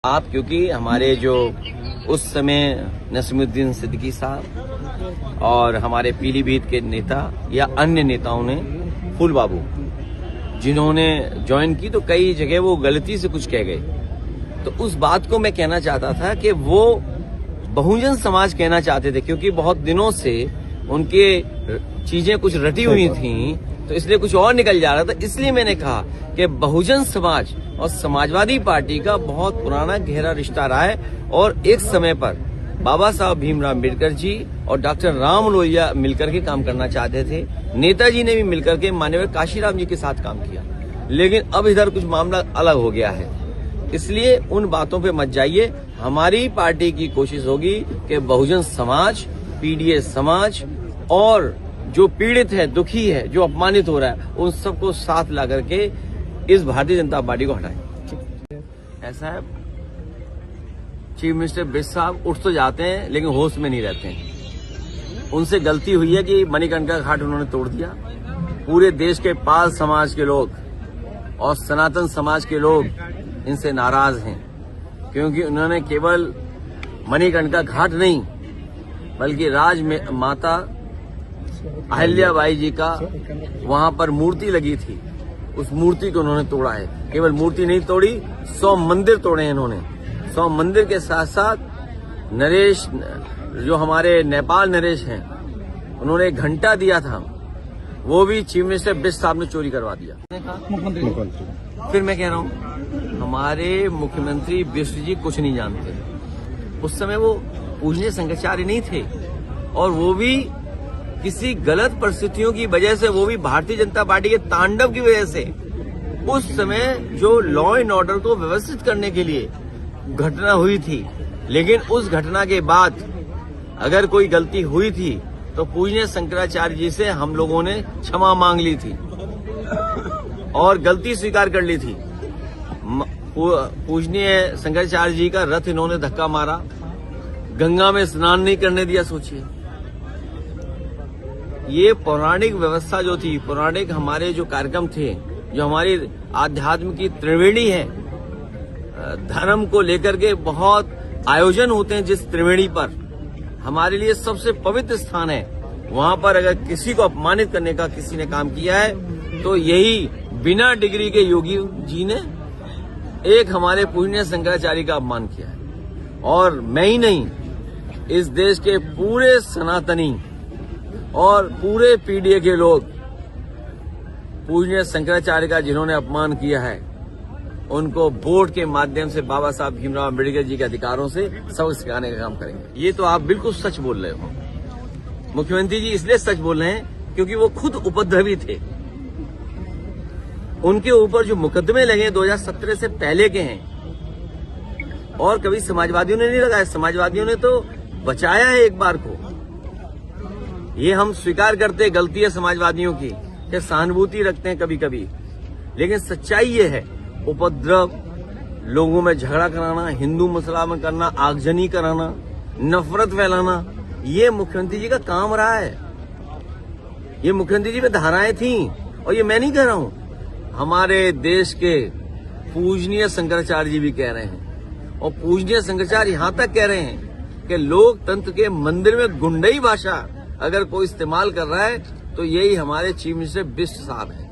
आप क्योंकि हमारे जो उस समय नसीमुद्दीन सिद्दीकी साहब और हमारे पीलीभीत के नेता या अन्य नेताओं ने फूल बाबू जिन्होंने ज्वाइन की तो कई जगह वो गलती से कुछ कह गए, तो उस बात को मैं कहना चाहता था कि वो बहुजन समाज कहना चाहते थे क्योंकि बहुत दिनों से उनके चीजें कुछ रटी हुई थी, तो इसलिए कुछ और निकल जा रहा था। इसलिए मैंने कहा कि बहुजन समाज और समाजवादी पार्टी का बहुत पुराना गहरा रिश्ता रहा है और एक समय पर बाबा साहब भीमराव अम्बेडकर जी और डॉक्टर राम लोहिया मिलकर के काम करना चाहते थे। नेताजी ने भी मिलकर के माननीय काशीराम जी के साथ काम किया, लेकिन अब इधर कुछ मामला अलग हो गया है। इसलिए उन बातों पे मत जाइए। हमारी पार्टी की कोशिश होगी कि बहुजन समाज, पीडीएस समाज और जो पीड़ित है, दुखी है, जो अपमानित हो रहा है, उन सबको साथ ला करके इस भारतीय जनता पार्टी को हटाएं। ऐसा है, चीफ मिनिस्टर बिष्ट साहब उठ तो जाते हैं लेकिन होश में नहीं रहते हैं। उनसे गलती हुई है कि मणिकर्णिका घाट उन्होंने तोड़ दिया। पूरे देश के पाल समाज के लोग और सनातन समाज के लोग इनसे नाराज हैं क्योंकि उन्होंने केवल मणिकर्णिका घाट नहीं बल्कि माता अहिल्याबाई जी का वहां पर मूर्ति लगी थी, उस मूर्ति को उन्होंने तोड़ा है। केवल मूर्ति नहीं तोड़ी, 100 मंदिर तोड़े हैं इन्होंने। 100 मंदिर के साथ साथ नरेश, जो हमारे नेपाल नरेश हैं, उन्होंने एक घंटा दिया था, वो भी चीफ मिनिस्टर बिष्ट साहब ने चोरी करवा दिया। फिर मैं कह रहा हूं, हमारे मुख्यमंत्री बिष्ट जी कुछ नहीं जानते। उस समय वो पूजनीय शंकराचार्य नहीं थे और वो भी किसी गलत परिस्थितियों की वजह से, वो भी भारतीय जनता पार्टी के तांडव की वजह से, उस समय जो लॉ एंड ऑर्डर को व्यवस्थित करने के लिए घटना हुई थी, लेकिन उस घटना के बाद अगर कोई गलती हुई थी तो पूजनीय शंकराचार्य जी से हम लोगों ने क्षमा मांग ली थी और गलती स्वीकार कर ली थी। पूजनीय शंकराचार्य जी का रथ इन्होंने धक्का मारा, गंगा में स्नान नहीं करने दिया। सोचिए, ये पौराणिक व्यवस्था जो थी, पौराणिक हमारे जो कार्यक्रम थे, जो हमारी आध्यात्म की त्रिवेणी है, धर्म को लेकर के बहुत आयोजन होते हैं, जिस त्रिवेणी पर हमारे लिए सबसे पवित्र स्थान है, वहां पर अगर किसी को अपमानित करने का किसी ने काम किया है तो यही बिना डिग्री के योगी जी ने एक हमारे पूजनीय शंकराचार्य का अपमान किया है। और मैं ही नहीं, इस देश के पूरे सनातनी और पूरे पीडीए के लोग पूजनीय शंकराचार्य का जिन्होंने अपमान किया है, उनको वोट के माध्यम से बाबा साहब भीमराव अम्बेडकर जी के अधिकारों से सबक सिखाने का काम करेंगे। ये तो आप बिल्कुल सच बोल रहे हो। मुख्यमंत्री जी इसलिए सच बोल रहे हैं क्योंकि वो खुद उपद्रवी थे। उनके ऊपर जो मुकदमे लगे 2017 से पहले के हैं और कभी समाजवादियों ने नहीं लगाया। समाजवादियों ने तो बचाया है एक बार को। ये हम स्वीकार करते, गलती है समाजवादियों की, कि सहानुभूति रखते हैं कभी कभी, लेकिन सच्चाई ये है, उपद्रव, लोगों में झगड़ा कराना, हिंदू मुसलमान करना, आगजनी कराना, नफरत फैलाना, ये मुख्यमंत्री जी का काम रहा है। ये मुख्यमंत्री जी पे धाराएं थी और ये मैं नहीं कह रहा हूं, हमारे देश के पूजनीय शंकराचार्य जी भी कह रहे हैं। और पूजनीय शंकराचार्य यहां तक कह रहे हैं कि लोकतंत्र के मंदिर में गुंडई भाषा अगर कोई इस्तेमाल कर रहा है तो यही हमारे चीफ मिनिस्टर बिष्ट साहब हैं।